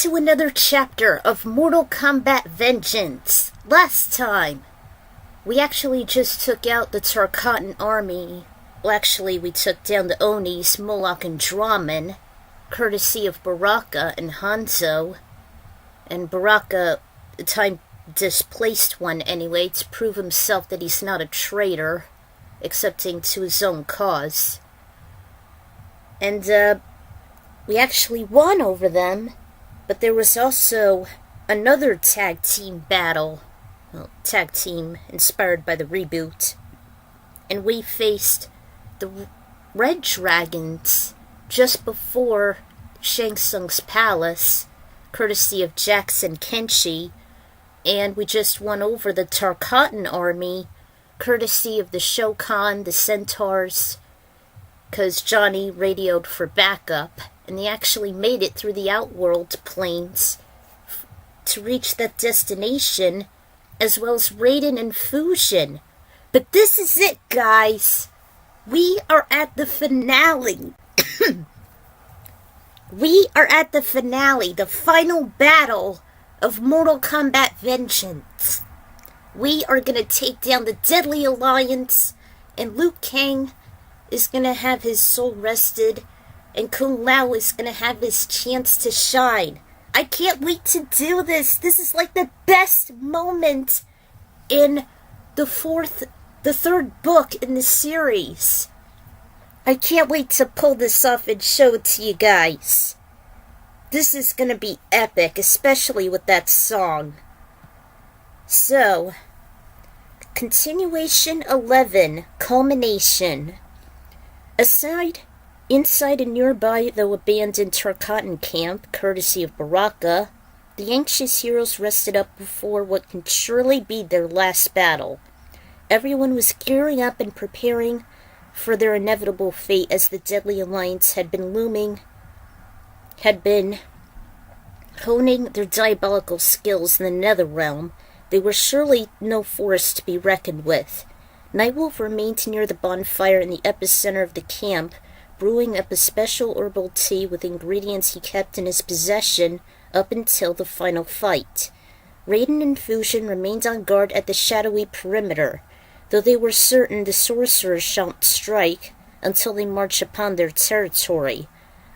to another chapter of Mortal Kombat Vengeance. Last time, we actually just took out the Tarkatan army. Well, actually, we took down the Onis, Moloch, and Draman, courtesy of Baraka and Hanzo. And Baraka, the time displaced one anyway, to prove himself that he's not a traitor, excepting to his own cause. And, we actually won over them, but there was also another tag team battle. Well, tag team inspired by the reboot. And we faced the Red Dragons just before Shang Tsung's palace, courtesy of Jackson Kenshi, and we just won over the Tarkatan army, courtesy of the Shokan, the Centaurs, because Johnny radioed for backup, and they actually made it through the Outworld plains to reach that destination, as well as Raiden and Fusion. But this is it, guys. We are at the finale. We are at the finale, the final battle of Mortal Kombat Vengeance. We are going to take down the Deadly Alliance, and Liu Kang is going to have his soul rested, and Kung Lao is going to have his chance to shine. I can't wait to do this. This is like the best moment in the third book in the series. I can't wait to pull this off and show it to you guys. This is going to be epic, especially with that song. So, continuation 11, culmination. Inside a nearby, though abandoned Tarkatan camp, courtesy of Baraka, the anxious heroes rested up before what can surely be their last battle. Everyone was gearing up and preparing for their inevitable fate as the Deadly Alliance had been honing their diabolical skills in the Netherrealm. They were surely no force to be reckoned with. Nightwolf remained near the bonfire in the epicenter of the camp, brewing up a special herbal tea with ingredients he kept in his possession up until the final fight. Raiden and Fusion remained on guard at the shadowy perimeter, though they were certain the sorcerers shan't strike until they march upon their territory.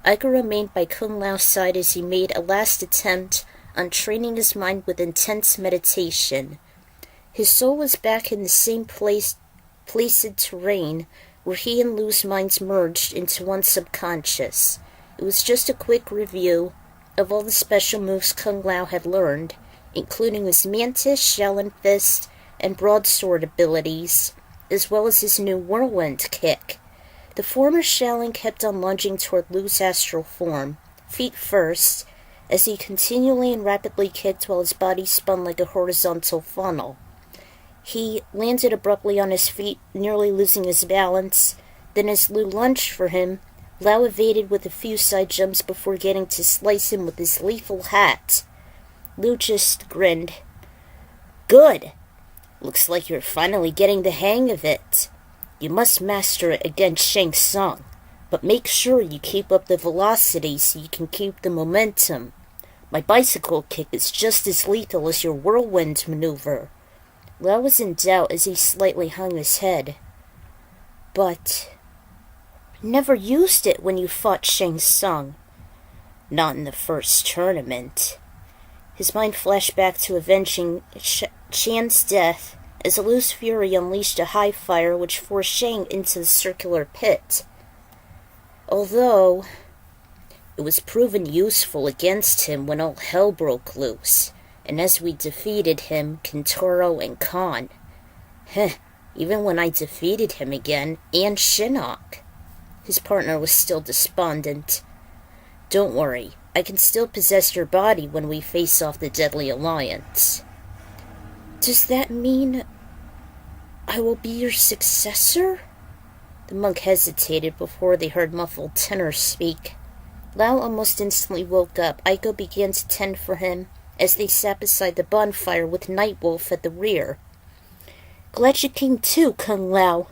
Iker remained by Kung Lao's side as he made a last attempt on training his mind with intense meditation. His soul was back in the same placid terrain where he and Liu's minds merged into one subconscious. It was just a quick review of all the special moves Kung Lao had learned, including his Mantis, Shaolin Fist, and Broadsword abilities, as well as his new Whirlwind Kick. The former Shaolin kept on lunging toward Liu's astral form, feet first, as he continually and rapidly kicked while his body spun like a horizontal funnel. He landed abruptly on his feet, nearly losing his balance. Then as Liu lunged for him, Lao evaded with a few side jumps before getting to slice him with his lethal hat. Liu just grinned. "Good! Looks like you're finally getting the hang of it. You must master it against Shang Tsung, but make sure you keep up the velocity so you can keep the momentum. My bicycle kick is just as lethal as your whirlwind maneuver." Lao was in doubt as he slightly hung his head. "But never used it when you fought Shang Tsung." "Not in the first tournament." His mind flashed back to avenging Chan's death as Liu's fury unleashed a high fire which forced Shang into the circular pit. Although it was proven useful against him when all hell broke loose, and as we defeated him, Kintaro and Khan. Even when I defeated him again, and Shinnok. His partner was still despondent. "Don't worry, I can still possess your body when we face off the Deadly Alliance." "Does that mean I will be your successor?" The monk hesitated before they heard muffled tenor speak. Lao almost instantly woke up. Aiko began to tend for him as they sat beside the bonfire with Nightwolf at the rear. "Glad you came too, Kung Lao.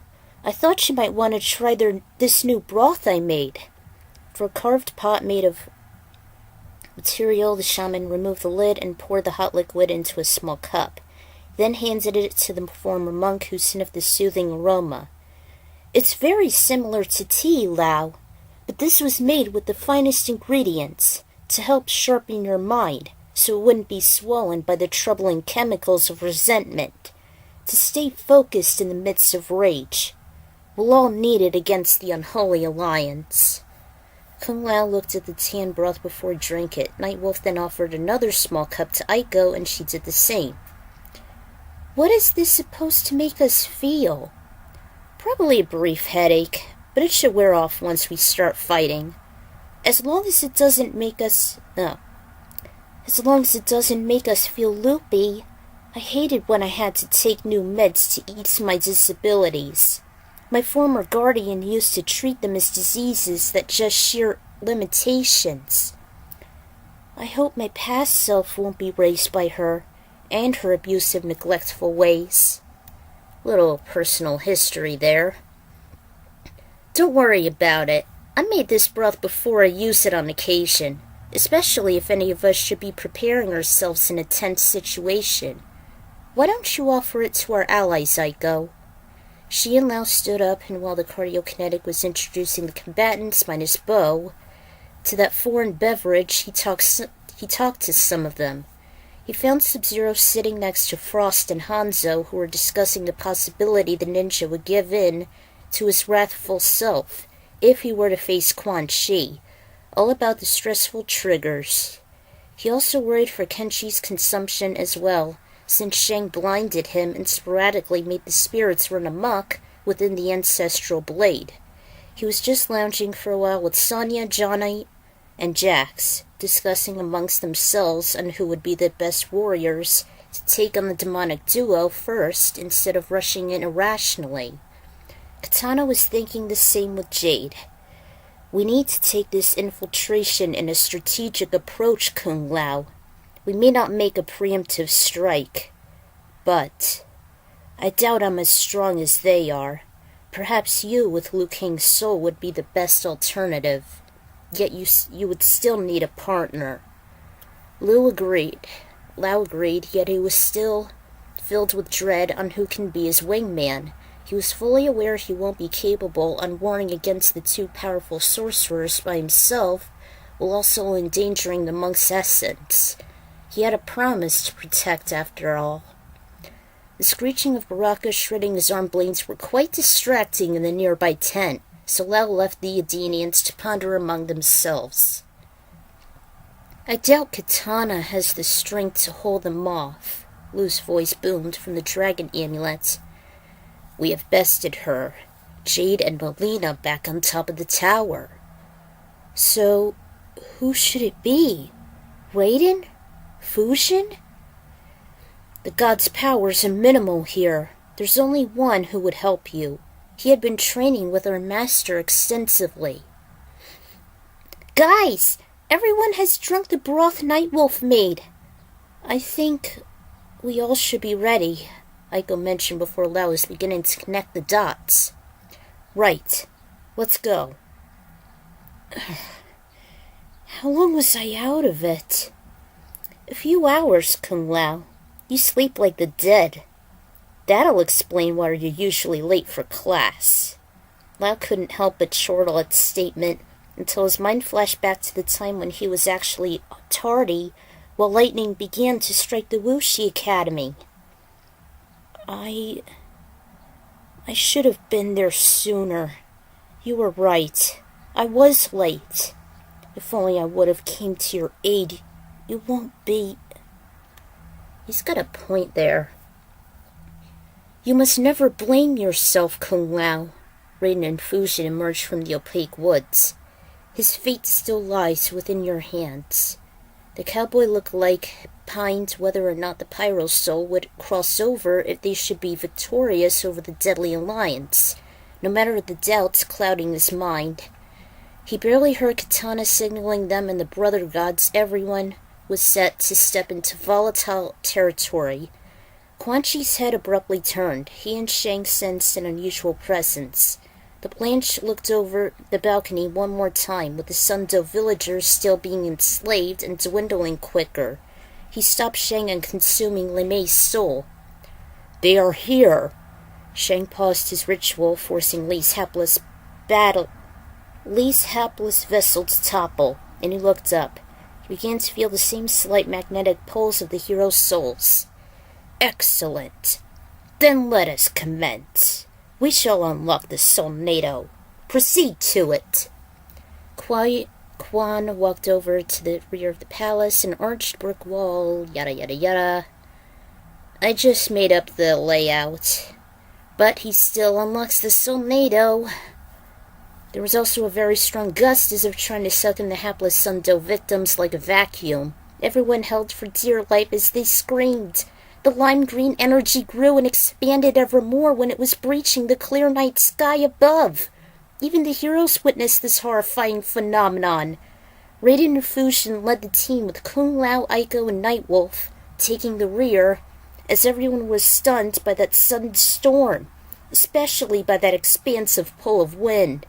I thought you might want to try this new broth I made." For a carved pot made of Material, the shaman removed the lid and poured the hot liquid into a small cup, then handed it to the former monk, who sniffed the soothing aroma. "It's very similar to tea, Lao, but this was made with the finest ingredients to help sharpen your mind so it wouldn't be swollen by the troubling chemicals of resentment, to stay focused in the midst of rage. We'll all need it against the unholy alliance." Kung Lao looked at the tan broth before he drank it. Nightwolf then offered another small cup to Aiko, and she did the same. "What is this supposed to make us feel?" "Probably a brief headache, but it should wear off once we start fighting. As long as it doesn't make us feel loopy. I hated when I had to take new meds to ease my disabilities. My former guardian used to treat them as diseases that just sheer limitations. I hope my past self won't be raised by her and her abusive, neglectful ways." Little personal history there. "Don't worry about it. I made this broth before I use it on occasion, especially if any of us should be preparing ourselves in a tense situation. Why don't you offer it to our allies, Aiko?" She and Lao stood up, and while the cardiokinetic was introducing the combatants, minus Bo, to that foreign beverage, he talked to some of them. He found Sub-Zero sitting next to Frost and Hanzo, who were discussing the possibility the ninja would give in to his wrathful self if he were to face Quan Chi, all about the stressful triggers. He also worried for Kenshi's consumption as well, since Shang blinded him and sporadically made the spirits run amok within the ancestral blade. He was just lounging for a while with Sonya, Johnny, and Jax, discussing amongst themselves on who would be the best warriors to take on the demonic duo first instead of rushing in irrationally. Katana was thinking the same with Jade. "We need to take this infiltration in a strategic approach, Kung Lao. We may not make a preemptive strike, but I doubt I'm as strong as they are. Perhaps you, with Liu Kang's soul, would be the best alternative. Yet you would still need a partner." Lao agreed, yet he was still filled with dread on who can be his wingman. He was fully aware he won't be capable on warring against the two powerful sorcerers by himself, while also endangering the monk's essence. He had a promise to protect, after all. The screeching of Baraka shredding his arm blades were quite distracting in the nearby tent, so Lao left the Adenians to ponder among themselves. "I doubt Katana has the strength to hold them off," Lu's voice boomed from the dragon amulet. "We have bested her, Jade and Melina, back on top of the tower." "So, who should it be? Raiden? Fusion?" "The god's powers are minimal here. There's only one who would help you. He had been training with our master extensively." "Guys! Everyone has drunk the broth Nightwolf made. I think we all should be ready," Aiko mentioned before Lao was beginning to connect the dots. "Right. Let's go." "How long was I out of it?" "A few hours, Kung Lao. You sleep like the dead. That'll explain why you're usually late for class." Lao couldn't help but chortle at the statement until his mind flashed back to the time when he was actually tardy while lightning began to strike the Wuxi Academy. I should have been there sooner. You were right. I was late. If only I would have came to your aid. You won't be... He's got a point there. "You must never blame yourself, Kung Lao." Raiden and Fusion emerged from the opaque woods. "His fate still lies within your hands." The cowboy look-alike pined whether or not the Pyro Soul would cross over if they should be victorious over the deadly alliance, no matter the doubts clouding his mind. He barely heard Katana signaling them and the brother gods. Everyone was set to step into volatile territory. Quan Chi's head abruptly turned. He and Shang sensed an unusual presence. The Blanche looked over the balcony one more time, with the Soulnado villagers still being enslaved and dwindling quicker. He stopped Shang on consuming LeMay's soul. "They are here." Shang paused his ritual, forcing Lee's hapless vessel to topple, and he looked up. He began to feel the same slight magnetic pulls of the hero's souls. "Excellent. Then let us commence. We shall unlock the Soulnado. Proceed to it." Quan walked over to the rear of the palace, an arched brick wall, yada yada yada. "I just made up the layout. But he still unlocks the Soulnado." There was also a very strong gust as if trying to suck in the hapless Soulnado victims like a vacuum. Everyone held for dear life as they screamed. The lime green energy grew and expanded ever more when it was breaching the clear night sky above. Even the heroes witnessed this horrifying phenomenon. Raiden and Fushin led the team with Kung Lao, Aiko, and Nightwolf taking the rear, as everyone was stunned by that sudden storm, especially by that expansive pull of wind.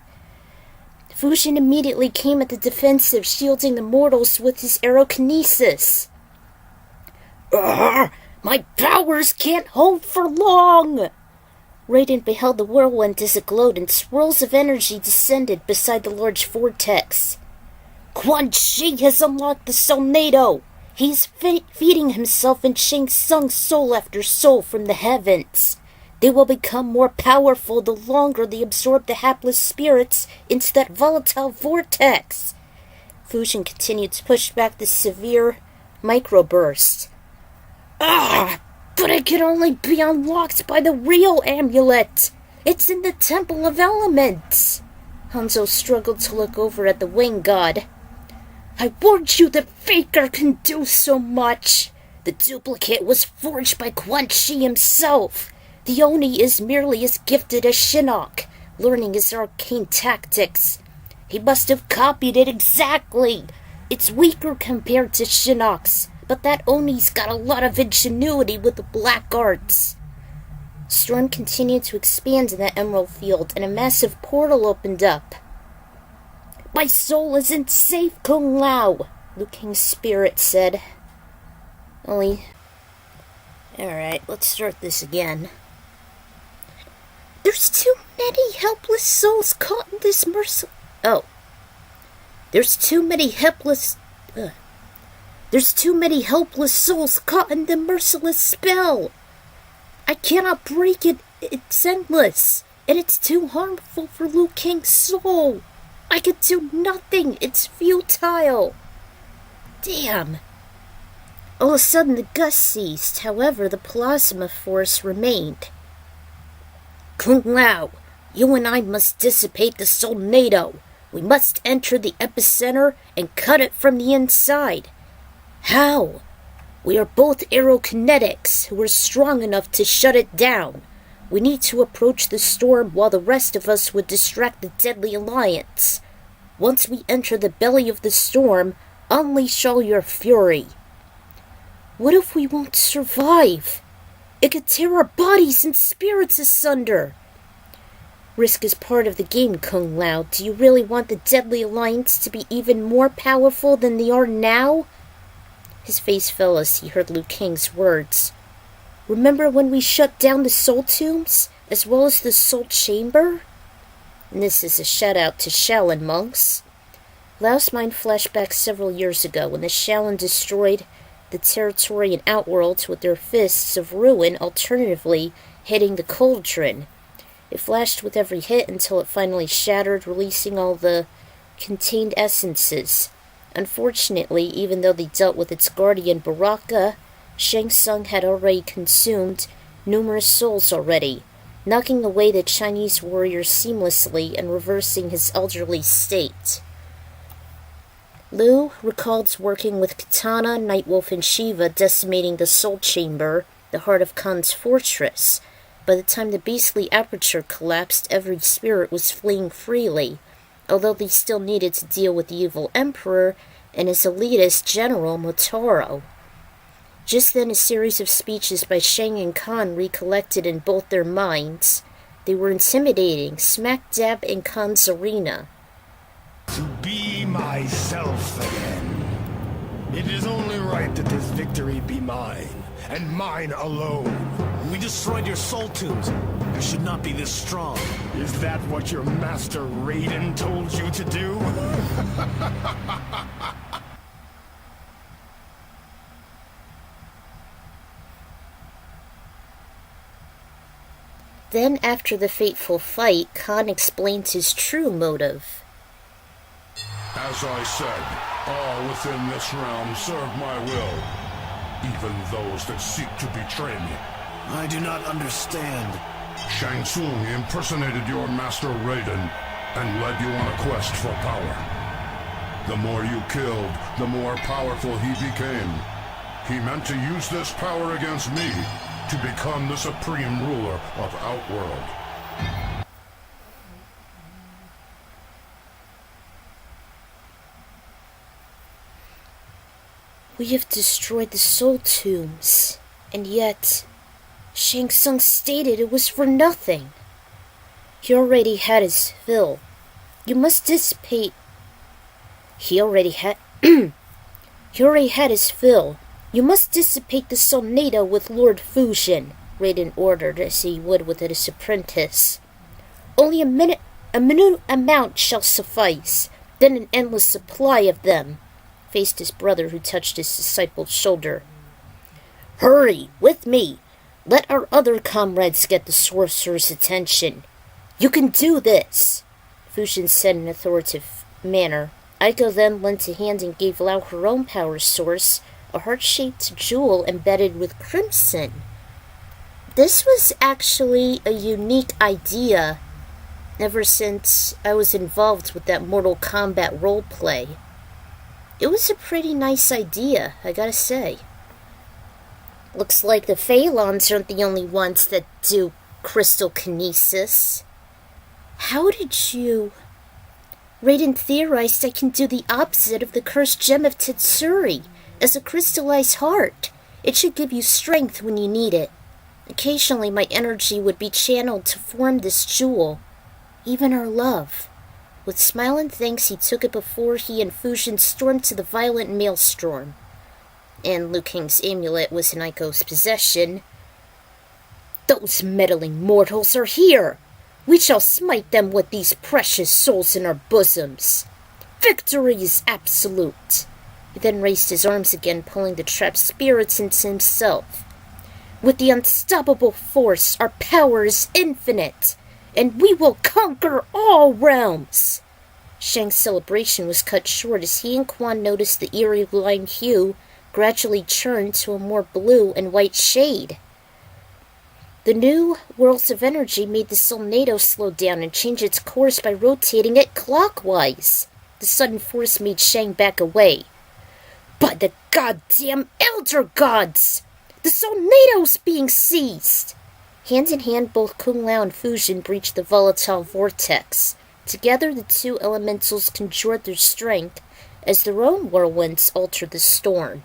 Fushin immediately came at the defensive, shielding the mortals with his aerokinesis. "My powers can't hold for long!" Raiden beheld the whirlwind as it glowed and swirls of energy descended beside the large vortex. "Quan Chi has unlocked the Soulnado! He's feeding himself in Shang Tsung's soul after soul from the heavens. They will become more powerful the longer they absorb the hapless spirits into that volatile vortex." Fushin continued to push back the severe microburst. But it can only be unlocked by the real amulet. It's in the Temple of Elements." Hanzo struggled to look over at the wing god. "I warned you the faker can do so much. The duplicate was forged by Quan Chi himself. The Oni is merely as gifted as Shinnok, learning his arcane tactics. He must have copied it exactly. It's weaker compared to Shinnok's, but that Oni's got a lot of ingenuity with the black arts." Storm continued to expand in that emerald field, and a massive portal opened up. "My soul isn't safe, Kung Lao," Liu Kang's spirit said. Alright, let's start this again. "There's too many helpless souls caught in this There's too many helpless souls caught in the merciless spell. I cannot break it. It's endless, and it's too harmful for Liu Kang's soul. I can do nothing. It's futile." Damn. All of a sudden, the gust ceased. However, the plasma force remained. "Kung Lao, you and I must dissipate the Soulnado. We must enter the epicenter and cut it from the inside." "How?" "We are both aerokinetics who are strong enough to shut it down. We need to approach the storm while the rest of us would distract the Deadly Alliance. Once we enter the belly of the storm, unleash all your fury." "What if we won't survive? It could tear our bodies and spirits asunder." "Risk is part of the game, Kung Lao. Do you really want the Deadly Alliance to be even more powerful than they are now?" His face fell as he heard Liu Kang's words. "Remember when we shut down the soul tombs, as well as the soul chamber?" And this is a shout-out to Shaolin monks. Lao's mind flashed back several years ago when the Shaolin destroyed the territory and outworld with their fists of ruin, alternatively hitting the cauldron. It flashed with every hit until it finally shattered, releasing all the contained essences. Unfortunately, even though they dealt with its guardian Baraka, Shang Tsung had already consumed numerous souls already, knocking away the Chinese warrior seamlessly and reversing his elderly state. Liu recalled working with Katana, Nightwolf, and Shiva decimating the Soul Chamber, the heart of Khan's fortress. By the time the beastly aperture collapsed, every spirit was fleeing freely, although they still needed to deal with the evil Emperor and his elitist general, Motaro. Just then, a series of speeches by Shang and Khan recollected in both their minds. They were intimidating, smack dab in Khan's arena. To be myself again. It is only right that this victory be mine, and mine alone. We destroyed your soul tombs. You should not be this strong. Is that what your master Raiden told you to do? Then, after the fateful fight, Khan explains his true motive. As I said, all within this realm serve my will, even those that seek to betray me. I do not understand. Shang Tsung impersonated your master Raiden and led you on a quest for power. The more you killed, the more powerful he became. He meant to use this power against me to become the supreme ruler of Outworld. We have destroyed the soul tombs, and yet Shang Tsung stated it was for nothing. He already had his fill. You must dissipate. He already had his fill. You must dissipate the Soulnado with Lord Fusion, Raiden ordered as he would with his apprentice. Only a minute amount shall suffice, then an endless supply of them, faced his brother who touched his disciple's shoulder. Hurry, with me. Let our other comrades get the sorcerer's attention. You can do this, Fusion said in an authoritative manner. Aiko then lent a hand and gave Lao her own power source, a heart-shaped jewel embedded with crimson. This was actually a unique idea ever since I was involved with that Mortal Kombat roleplay. It was a pretty nice idea, I gotta say. Looks like the Phalons aren't the only ones that do crystal kinesis. How did you... Raiden theorized I can do the opposite of the cursed gem of Tetsuri. As a crystallized heart, it should give you strength when you need it. Occasionally my energy would be channeled to form this jewel, even our love. With smile and thanks he took it before he and Fusion stormed to the violent maelstrom. And Liu Kang's amulet was in Aiko's possession. Those meddling mortals are here! We shall smite them with these precious souls in our bosoms. Victory is absolute. He then raised his arms again, pulling the trapped spirits into himself. With the unstoppable force, our power is infinite, and we will conquer all realms. Shang's celebration was cut short as he and Quan noticed the eerie lime hue gradually churned to a more blue and white shade. The new whirls of energy made the Soulnado slow down and change its course by rotating it clockwise. The sudden force made Shang back away. By the goddamn Elder Gods! The Soulnado's being seized! Hand in hand, both Kung Lao and Fusion breached the volatile vortex. Together, the two elementals conjured their strength as their own whirlwinds altered the storm.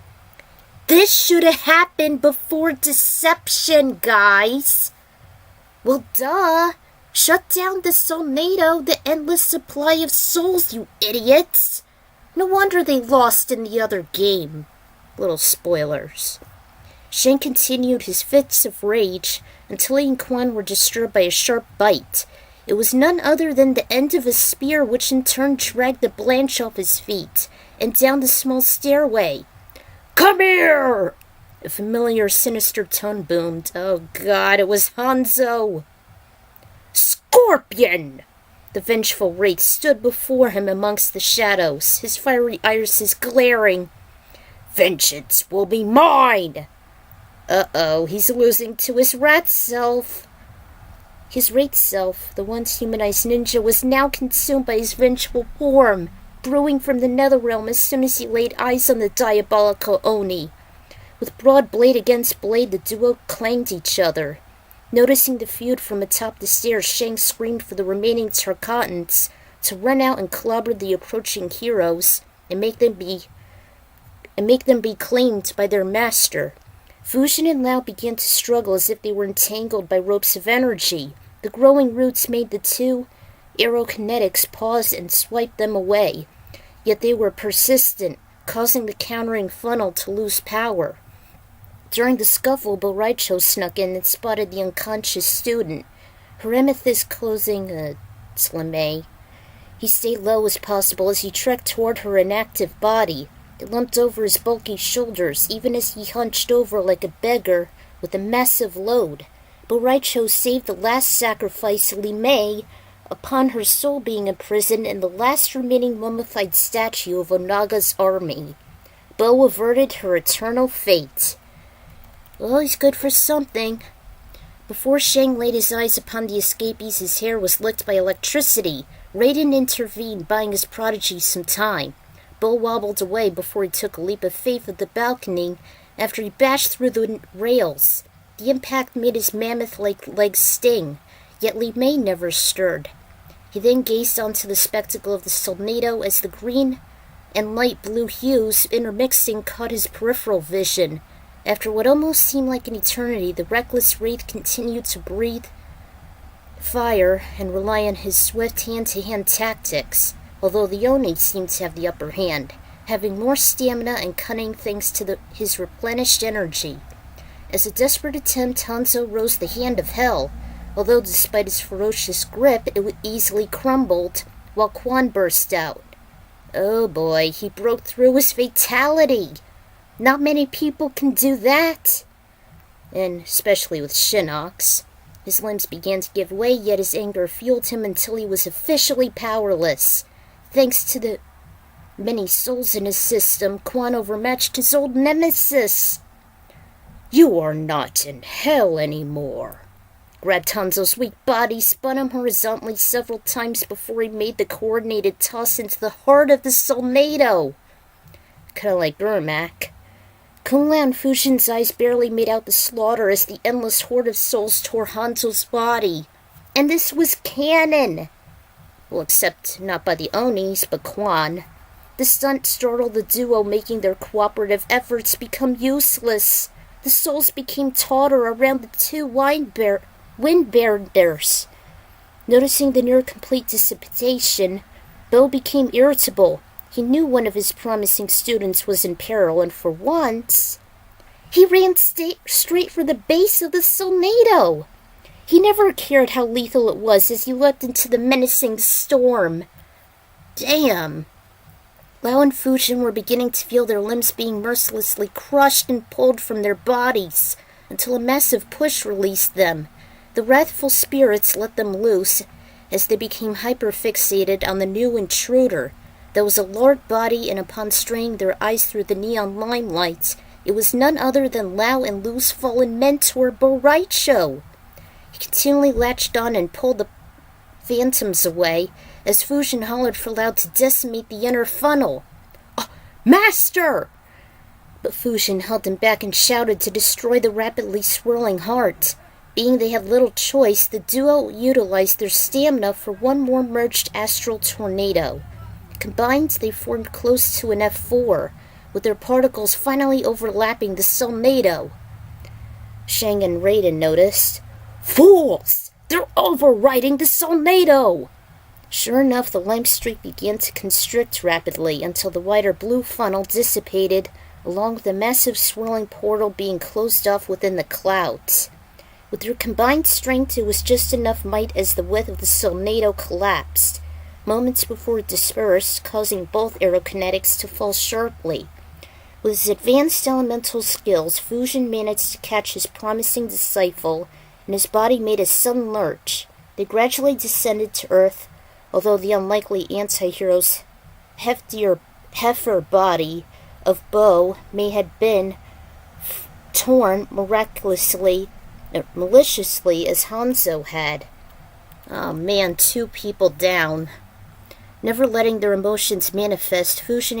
This should have happened before deception, guys! Well, duh! Shut down the Soulnado, the endless supply of souls, you idiots! No wonder they lost in the other game. Little spoilers. Shang continued his fits of rage until he and Quan were disturbed by a sharp bite. It was none other than the end of a spear, which in turn dragged the Blanche off his feet and down the small stairway. Come here! A familiar, sinister tone boomed. Oh God, it was Hanzo! Scorpion! The vengeful wraith stood before him amongst the shadows, his fiery irises glaring. Vengeance will be mine! Uh-oh, he's losing to his rat self. His wraith self, the once humanized ninja, was now consumed by his vengeful form, brewing from the netherrealm as soon as he laid eyes on the diabolical Oni. With broad blade against blade, the duo clanged each other. Noticing the feud from atop the stairs, Shang screamed for the remaining Tarkatans to run out and clobber the approaching heroes and make them be claimed by their master. Fusion and Lao began to struggle as if they were entangled by ropes of energy. The growing roots made the two aerokinetics pause and swipe them away, yet they were persistent, causing the countering funnel to lose power. During the scuffle, Boraicho snuck in and spotted the unconscious student, her amethyst closing Slimay. He stayed low as possible as he trekked toward her inactive body. It lumped over his bulky shoulders, even as he hunched over like a beggar with a massive load. Boraicho saved the last sacrifice, Limay, upon her soul being imprisoned in the last remaining mummified statue of Onaga's army. Bo averted her eternal fate. Well, he's good for something. Before Shang laid his eyes upon the escapees, his hair was licked by electricity. Raiden intervened, buying his prodigy some time. Bo wobbled away before he took a leap of faith at the balcony after he bashed through the rails. The impact made his mammoth-like legs sting, yet Li Mei never stirred. He then gazed onto the spectacle of the Soulnado as the green and light blue hues intermixing caught his peripheral vision. After what almost seemed like an eternity, the reckless wraith continued to breathe fire and rely on his swift hand-to-hand tactics, although the Oni seemed to have the upper hand, having more stamina and cunning thanks to his replenished energy. As a desperate attempt, Hanzo rose the Hand of Hell, although despite its ferocious grip, it easily crumbled, while Quan burst out. Oh boy, he broke through his fatality! Not many people can do that! And especially with Shinnok's. His limbs began to give way, yet his anger fueled him until he was officially powerless. Thanks to the many souls in his system, Quan overmatched his old nemesis. You are not in hell anymore. Grabbed Hanzo's weak body, spun him horizontally several times before he made the coordinated toss into the heart of the Soulnado. Kinda like Ermac. Kung Lao and Fushin's eyes barely made out the slaughter as the endless horde of souls tore Hanzo's body. And this was canon! Well, except not by the Onis, but Quan. The stunt startled the duo, making their cooperative efforts become useless. The souls became tauter around the two windbearers. Noticing the near-complete dissipation, Bo became irritable. He knew one of his promising students was in peril, and for once, he ran straight for the base of the Soulnado. He never cared how lethal it was as he leapt into the menacing storm. Damn! Lao and Fushin were beginning to feel their limbs being mercilessly crushed and pulled from their bodies, until a massive push released them. The wrathful spirits let them loose, as they became hyper-fixated on the new intruder. There was a large body, and upon straining their eyes through the neon limelight, it was none other than Lao and Lu's fallen mentor, Boraicho. He continually latched on and pulled the phantoms away, as Fushin hollered for Lao to decimate the inner funnel. Master! But Fushin held him back and shouted to destroy the rapidly swirling heart. Being they had little choice, the duo utilized their stamina for one more merged astral tornado. Combined, they formed close to an F4, with their particles finally overlapping the Soulnado. Shang and Raiden noticed. Fools! They're overriding the Soulnado! Sure enough, the lamp streak began to constrict rapidly until the wider blue funnel dissipated, along with the massive swirling portal being closed off within the clouds. With their combined strength, it was just enough might as the width of the Soulnado collapsed, moments before it dispersed, causing both aerokinetics to fall sharply. With his advanced elemental skills, Fushin managed to catch his promising disciple, and his body made a sudden lurch. They gradually descended to Earth, although the unlikely anti-hero's heifer body of Bo may have been torn maliciously as Hanzo had. Oh man, 2 people down. Never letting their emotions manifest, Fushin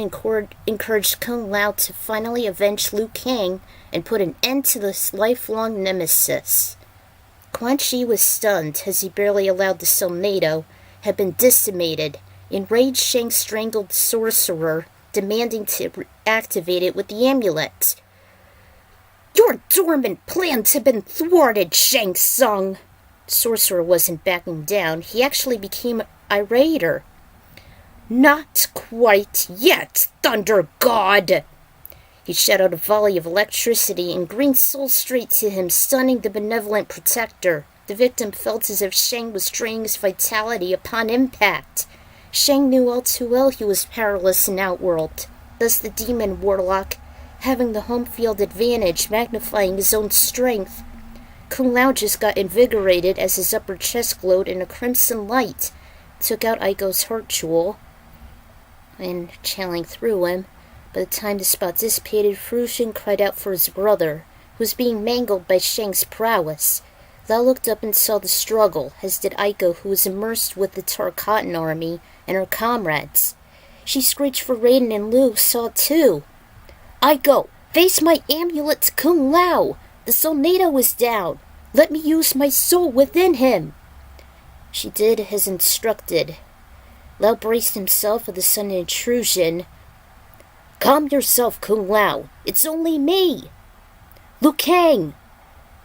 encouraged Kung Lao to finally avenge Liu Kang and put an end to this lifelong nemesis. Quan Chi was stunned, as he barely allowed the Soulnado had been decimated. Enraged, Shang strangled the sorcerer, demanding to activate it with the amulet. Your dormant plans have been thwarted, Shang Tsung! Sorcerer wasn't backing down. He actually became irater. "Not quite yet, Thunder God!" He shot out a volley of electricity and green soul straight to him, stunning the benevolent protector. The victim felt as if Shang was draining his vitality upon impact. Shang knew all too well he was powerless in Outworld. Thus the demon warlock, having the home field advantage, magnifying his own strength. Kung Lao just got invigorated as his upper chest glowed in a crimson light, took out Aiko's heart jewel, and channeling through him. By the time the spot dissipated, Fusion cried out for his brother, who was being mangled by Shang's prowess. Lao looked up and saw the struggle, as did Aiko, who was immersed with the Tarkatan army and her comrades. She screeched for Raiden, and Lu saw too. "Aiko, face my amulet to Kung Lao! The Soulnado is down! Let me use my soul within him!" She did as instructed. Lao braced himself for the sudden intrusion. "Calm yourself, Kung Lao. It's only me. Liu Kang.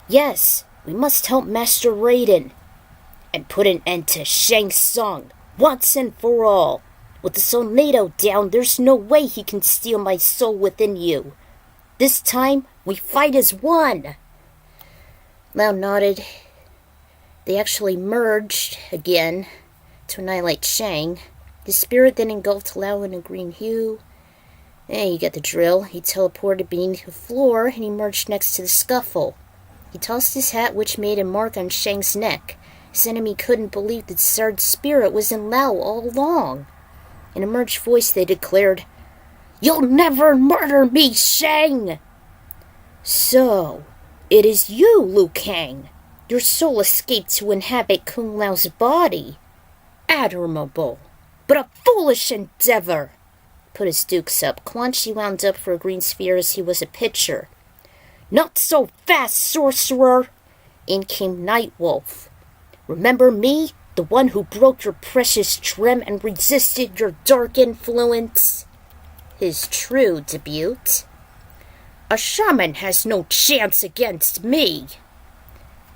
Yes, we must help Master Raiden and put an end to Shang Tsung once and for all. With the Soulnado down, there's no way he can steal my soul within you. This time, we fight as one." Lao nodded. They actually merged again to annihilate Shang. His spirit then engulfed Lao in a green hue. You get the drill. He teleported beneath the floor and emerged next to the scuffle. He tossed his hat, which made a mark on Shang's neck. His enemy couldn't believe the Tsar's spirit was in Lao all along. In a merged voice they declared, "You'll never murder me, Shang!" "So, it is you, Liu Kang. Your soul escaped to inhabit Kung Lao's body. Admirable, but a foolish endeavor." Put his dukes up. Quan Chi wound up for a green sphere as he was a pitcher. "Not so fast, sorcerer!" In came Nightwolf. "Remember me? The one who broke your precious gem and resisted your dark influence?" His true debut. "A shaman has no chance against me."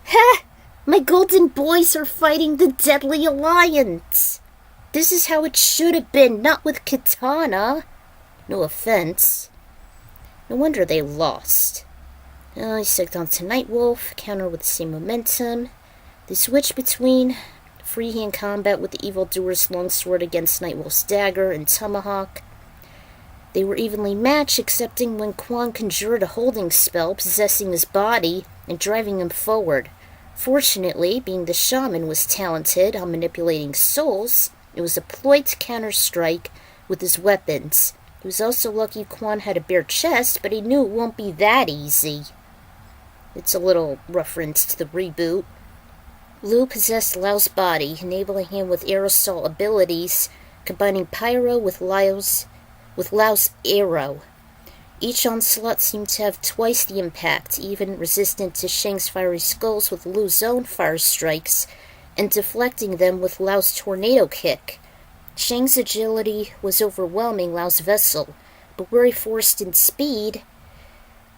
"Ha! My golden boys are fighting the deadly alliance. This is how it should have been, not with katana. No offense." No wonder they lost. He sucked on to Nightwolf, countered with the same momentum. They switched between freehand combat with the evildoer's longsword against Nightwolf's dagger and tomahawk. They were evenly matched, excepting when Quan conjured a holding spell, possessing his body and driving him forward. Fortunately, being the shaman was talented on manipulating souls, it was a ploy to counter-strike with his weapons. He was also lucky Quan had a bare chest, but he knew it won't be that easy. It's a little reference to the reboot. Liu possessed Lao's body, enabling him with aerosol abilities, combining pyro with Lao's arrow. Each onslaught seemed to have twice the impact, even resistant to Shang's fiery skulls with Lu's own fire strikes, and deflecting them with Lao's tornado kick. Shang's agility was overwhelming Lao's vessel, but where he forced in speed,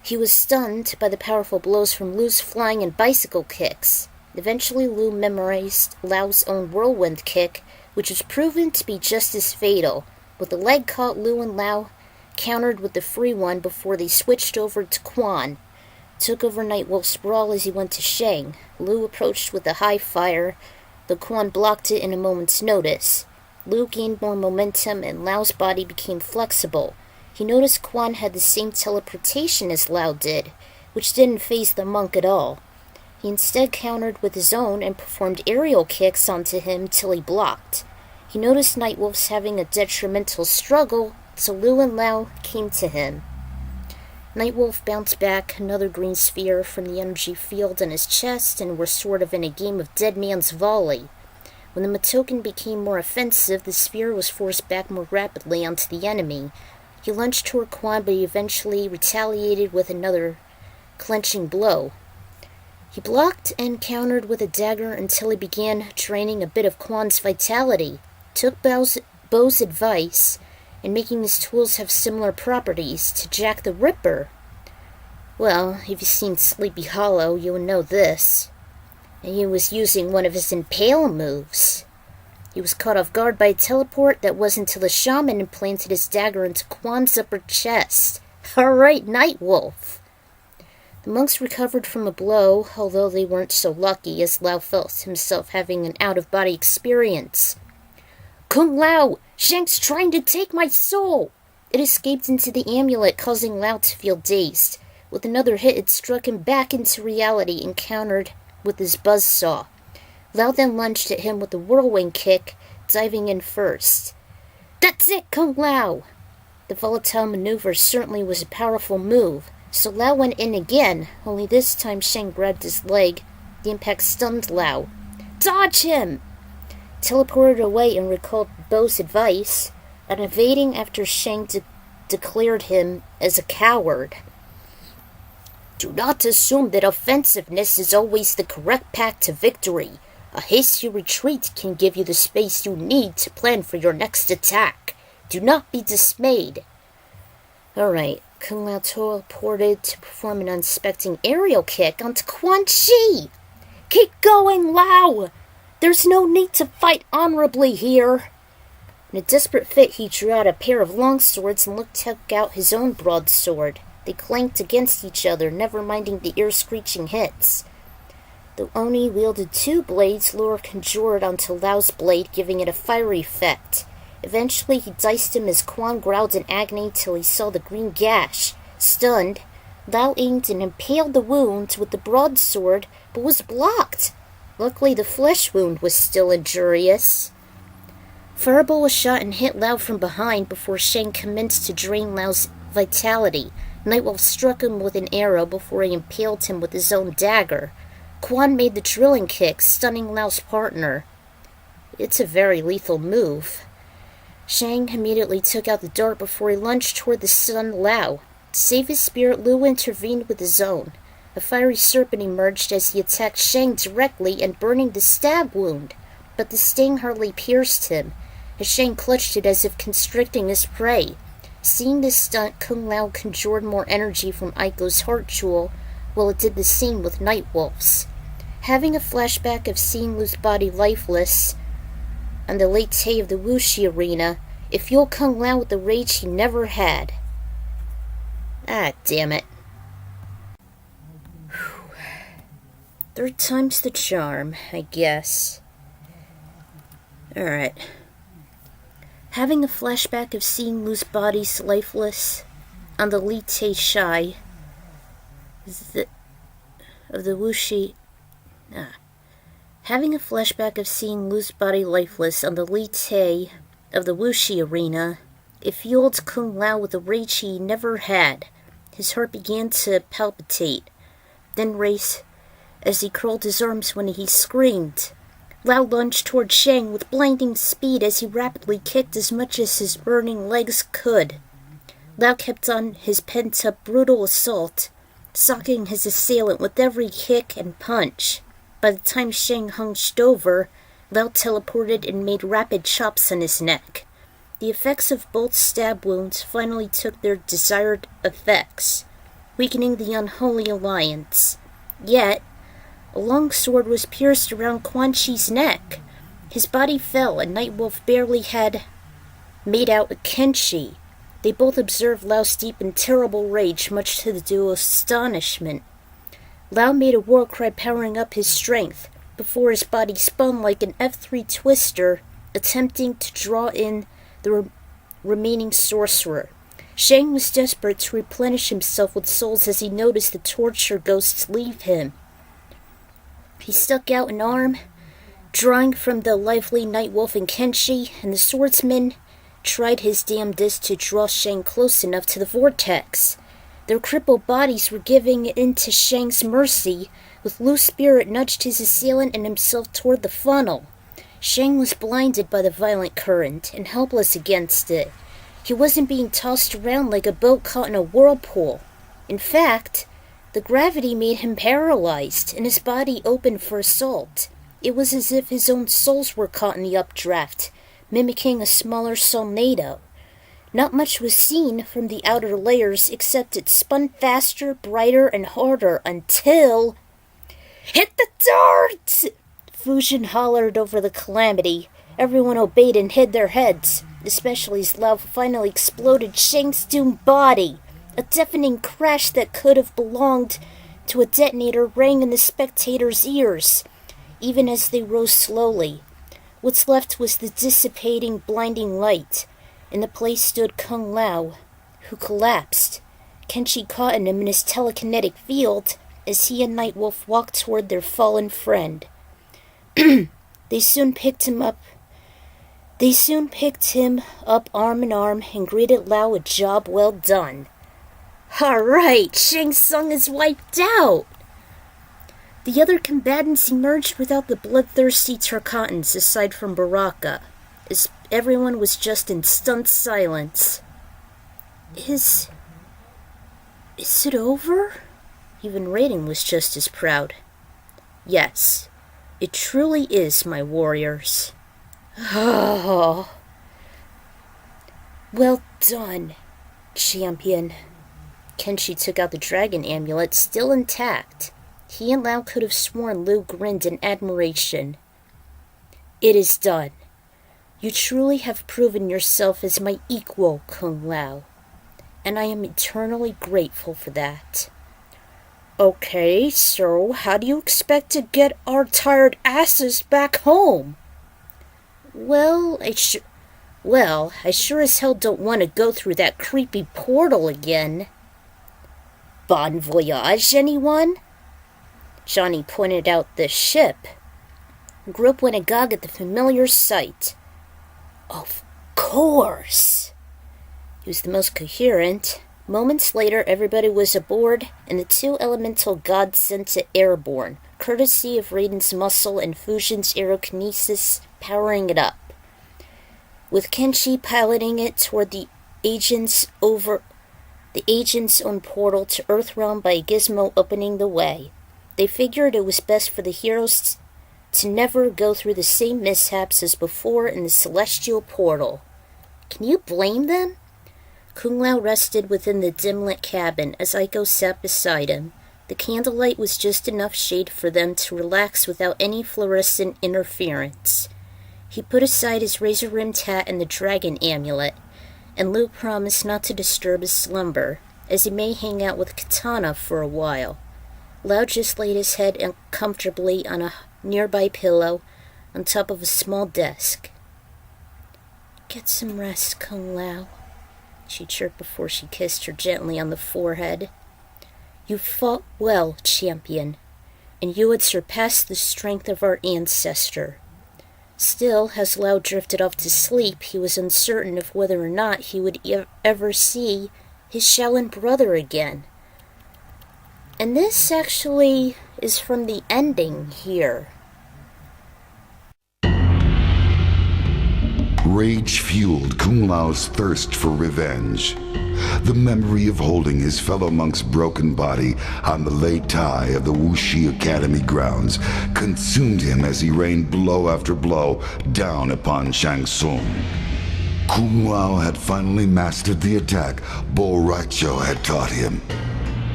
he was stunned by the powerful blows from Lu's flying and bicycle kicks. Eventually, Lu memorized Lao's own whirlwind kick, which was proven to be just as fatal. With the leg caught, Lu and Lao countered with the free one before they switched over to Quan. Took over Nightwolf's brawl as he went to Shang. Lu approached with a high fire, though Quan blocked it in a moment's notice. Lu gained more momentum and Lao's body became flexible. He noticed Quan had the same teleportation as Lao did, which didn't faze the monk at all. He instead countered with his own and performed aerial kicks onto him till he blocked. He noticed Nightwolf's having a detrimental struggle, so Lu and Lao came to him. Nightwolf bounced back another green sphere from the energy field in his chest and were sort of in a game of dead man's volley. When the Matoken became more offensive, the sphere was forced back more rapidly onto the enemy. He lunged toward Quan, but he eventually retaliated with another clenching blow. He blocked and countered with a dagger until he began draining a bit of Quan's vitality, took Bo's advice, and making his tools have similar properties to Jack the Ripper. Well, if you've seen Sleepy Hollow, you would know this. and he was using one of his impale moves. He was caught off guard by a teleport that wasn't until the shaman implanted his dagger into Quan's upper chest. Alright, Nightwolf. The monks recovered from a blow, although they weren't so lucky, as Lao felt himself having an out-of-body experience. Kung Lao! Shang's trying to take my soul! It escaped into the amulet, causing Lao to feel dazed. With another hit, it struck him back into reality and countered with his buzzsaw. Lao then lunged at him with a whirlwind kick, diving in first. That's it, Kung Lao! The volatile maneuver certainly was a powerful move, so Lao went in again, only this time Shang grabbed his leg. The impact stunned Lao. Dodge him! Teleported away and recalled Bo's advice, and evading after Shang declared him as a coward. Do not assume that offensiveness is always the correct path to victory. A hasty retreat can give you the space you need to plan for your next attack. Do not be dismayed. Alright, Kung Lao teleported to perform an unsuspecting aerial kick onto Quan Chi. Keep going, Lao! There's no need to fight honorably here. In a desperate fit, he drew out a pair of long swords and took out his own broadsword. They clanked against each other, never minding the ear-screeching hits. The Oni wielded two blades Lure conjured onto Lao's blade, giving it a fiery effect. Eventually, he diced him as Quan growled in agony till he saw the green gash. Stunned, Lao aimed and impaled the wound with the broadsword, but was blocked. Luckily, the flesh wound was still injurious. Fireball was shot and hit Lao from behind before Shang commenced to drain Lao's vitality. Nightwolf struck him with an arrow before he impaled him with his own dagger. Quan made the drilling kick, stunning Lao's partner. It's a very lethal move. Shang immediately took out the dart before he lunged toward the stunned Lao. To save his spirit, Liu intervened with his own. A fiery serpent emerged as he attacked Shang directly and burning the stab wound, but the sting hardly pierced him, as Shang clutched it as if constricting his prey. Seeing this stunt, Kung Lao conjured more energy from Aiko's heart jewel, while it did the same with Nightwolf's. Having a flashback of seeing Lu's body lifeless on the late day of the Wuxi arena, it fueled Kung Lao with the rage he never had. Ah, damn it. Whew. Third time's the charm, I guess. Alright. Having a flashback of seeing Lu's bodies lifeless on the Li Te Shai of the Wuxi. Having a flashback of seeing Lu's body lifeless on the Li Te of the Wuxi arena, it fueled Kung Lao with a rage he never had. His heart began to palpitate, then race as he curled his arms when he screamed. Lao lunged toward Shang with blinding speed as he rapidly kicked as much as his burning legs could. Lao kept on his pent-up brutal assault, socking his assailant with every kick and punch. By the time Shang hunched over, Lao teleported and made rapid chops on his neck. The effects of both stab wounds finally took their desired effects, weakening the unholy alliance. Yet, a long sword was pierced around Quan Chi's neck. His body fell, and Nightwolf barely had made out a Kenshi. They both observed Lao's deep and terrible rage, much to the duo's astonishment. Lao made a war cry, powering up his strength, before his body spun like an F3 twister, attempting to draw in the remaining sorcerer. Shang was desperate to replenish himself with souls as he noticed the torture ghosts leave him. He stuck out an arm, drawing from the lively Nightwolf and Kenshi, and the swordsman tried his damnedest to draw Shang close enough to the vortex. Their crippled bodies were giving in to Shang's mercy, with Lu's spirit nudged his assailant and himself toward the funnel. Shang was blinded by the violent current and helpless against it. He wasn't being tossed around like a boat caught in a whirlpool. In fact, the gravity made him paralyzed, and his body open for assault. It was as if his own souls were caught in the updraft, mimicking a smaller Soulnado. Not much was seen from the outer layers, except it spun faster, brighter, and harder until Hit the dart! Fujin hollered over the calamity. Everyone obeyed and hid their heads, especially as Lao finally exploded Shang's doomed body. A deafening crash that could have belonged to a detonator rang in the spectators' ears, even as they rose slowly. What's left was the dissipating, blinding light. In the place stood Kung Lao, who collapsed. Kenshi caught him in his telekinetic field as he and Nightwolf walked toward their fallen friend. They soon picked him up arm in arm and greeted Lao a job well done. Alright, Shang Tsung is wiped out! The other combatants emerged without the bloodthirsty Tarkatans aside from Baraka, as everyone was just in stunned silence. Is it over? Even Raiden was just as proud. Yes, it truly is, my warriors. Oh. Well done, champion. Kenshi took out the dragon amulet, still intact. He and Lao could have sworn Liu grinned in admiration. It is done. You truly have proven yourself as my equal, Kung Lao, and I am eternally grateful for that. Okay, so how do you expect to get our tired asses back home? Well, I sure as hell don't want to go through that creepy portal again. Bon voyage, anyone? Johnny pointed out the ship. The group went agog at the familiar sight. Of course! He was the most coherent. Moments later, everybody was aboard, and the two elemental gods sent it airborne, courtesy of Raiden's muscle and Fujin's aerokinesis powering it up, with Kenshi piloting it toward the agent's own portal to Earthrealm by Gizmo opening the way. They figured it was best for the heroes to never go through the same mishaps as before in the celestial portal. Can you blame them? Kung Lao rested within the dim-lit cabin as Aiko sat beside him. The candlelight was just enough shade for them to relax without any fluorescent interference. He put aside his razor-rimmed hat and the dragon amulet, and Liu promised not to disturb his slumber, as he may hang out with Katana for a while. Lao just laid his head uncomfortably on a nearby pillow on top of a small desk. Get some rest, Kung Lao, she chirped before she kissed her gently on the forehead. You fought well, champion, and you had surpassed the strength of our ancestor. Still, as Lao drifted off to sleep, he was uncertain of whether or not he would ever see his Shaolin brother again. And this actually is from the ending here. Rage fueled Kung Lao's thirst for revenge. The memory of holding his fellow monk's broken body on the Lei Tai of the Wuxi Academy grounds consumed him as he rained blow after blow down upon Shang Tsung. Kung Lao had finally mastered the attack Bo Raicho had taught him.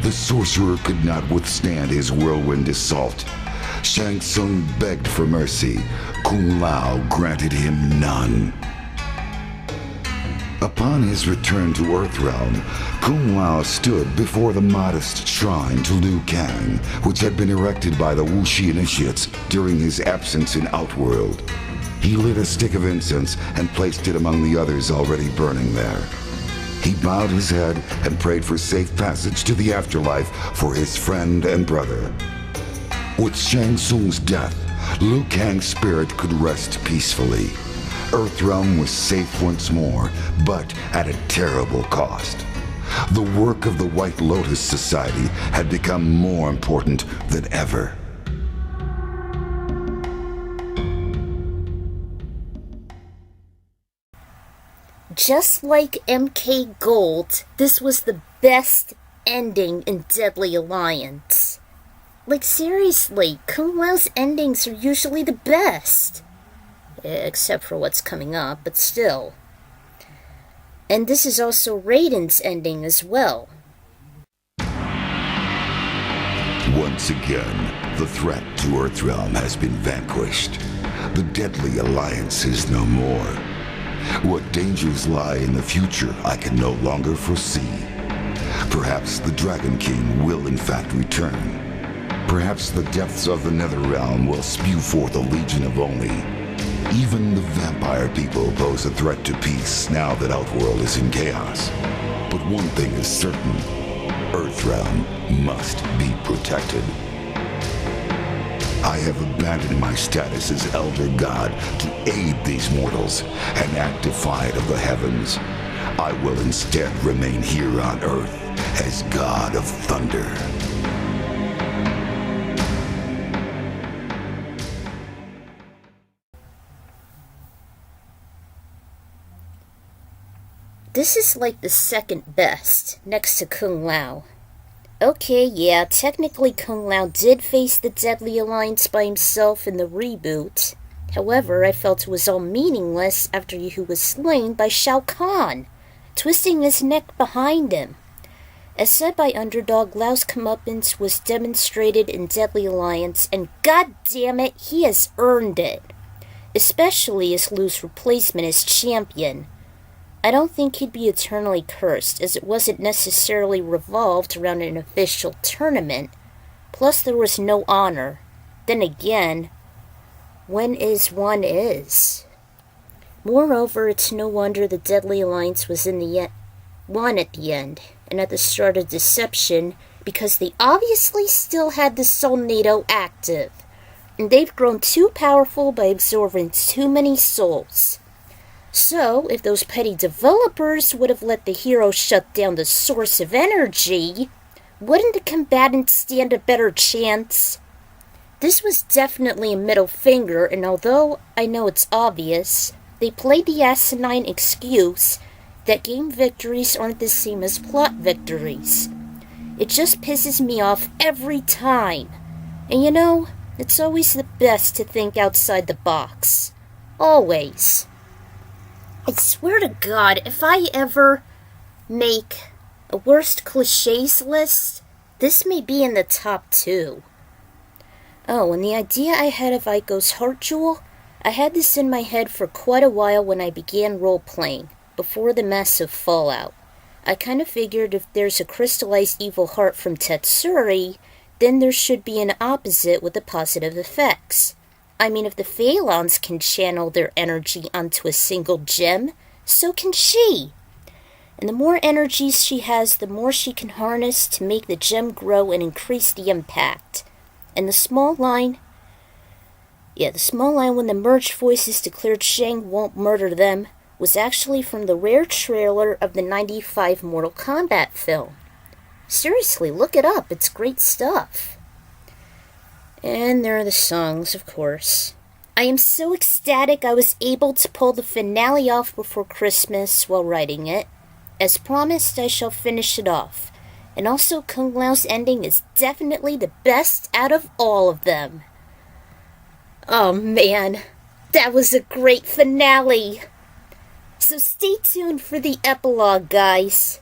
The sorcerer could not withstand his whirlwind assault. Shang Tsung begged for mercy. Kung Lao granted him none. Upon his return to Earthrealm, Kung Lao stood before the modest shrine to Liu Kang, which had been erected by the Wuxi initiates during his absence in Outworld. He lit a stick of incense and placed it among the others already burning there. He bowed his head and prayed for safe passage to the afterlife for his friend and brother. With Shang Tsung's death, Liu Kang's spirit could rest peacefully. Earthrealm was safe once more, but at a terrible cost. The work of the White Lotus Society had become more important than ever. Just like MK Gold, this was the best ending in Deadly Alliance. Like, seriously, Kung Lao's endings are usually the best. Except for what's coming up, but still. And this is also Raiden's ending as well. Once again, The threat to Earthrealm has been vanquished. The deadly alliance is no more. What dangers lie in the future I can no longer foresee. Perhaps the Dragon King will in fact return. Perhaps the depths of the Netherrealm will spew forth a legion of Oni. Even the vampire people pose a threat to peace now that Outworld is in chaos. But one thing is certain. Earthrealm must be protected. I have abandoned my status as Elder God to aid these mortals and act defiant of the heavens. I will instead remain here on Earth as God of Thunder. This is like the second best, next to Kung Lao. Okay, yeah, technically Kung Lao did face the Deadly Alliance by himself in the reboot. However, I felt it was all meaningless after he was slain by Shao Kahn, twisting his neck behind him. As said by Underdog, Lao's comeuppance was demonstrated in Deadly Alliance, and god damn it, he has earned it. Especially as Lu's replacement as champion. I don't think he'd be eternally cursed, as it wasn't necessarily revolved around an official tournament. Plus, there was no honor. Then again, when is one is? Moreover, it's no wonder the Deadly Alliance was in the won at the end, and at the start of Deception, because they obviously still had the Soulnado active, and they've grown too powerful by absorbing too many souls. So, if those petty developers would have let the hero shut down the source of energy, wouldn't the combatants stand a better chance? This was definitely a middle finger, and although I know it's obvious, they played the asinine excuse that game victories aren't the same as plot victories. It just pisses me off every time. And you know, it's always the best to think outside the box. Always. I swear to God, if I ever make a worst cliches list, this may be in the top 2. Oh, and the idea I had of Aiko's Heart Jewel, I had this in my head for quite a while when I began role-playing, before the massive fallout. I kind of figured if there's a crystallized evil heart from Tetsuri, then there should be an opposite with the positive effects. I mean, if the Phalons can channel their energy onto a single gem, so can she. And the more energies she has, the more she can harness to make the gem grow and increase the impact. And the small line when the merged voices declared Shang won't murder them was actually from the rare trailer of the '95 Mortal Kombat film. Seriously, look it up, it's great stuff. And there are the songs, of course. I am so ecstatic I was able to pull the finale off before Christmas while writing it. As promised, I shall finish it off. And also, Kung Lao's ending is definitely the best out of all of them. Oh man, that was a great finale! So stay tuned for the epilogue, guys.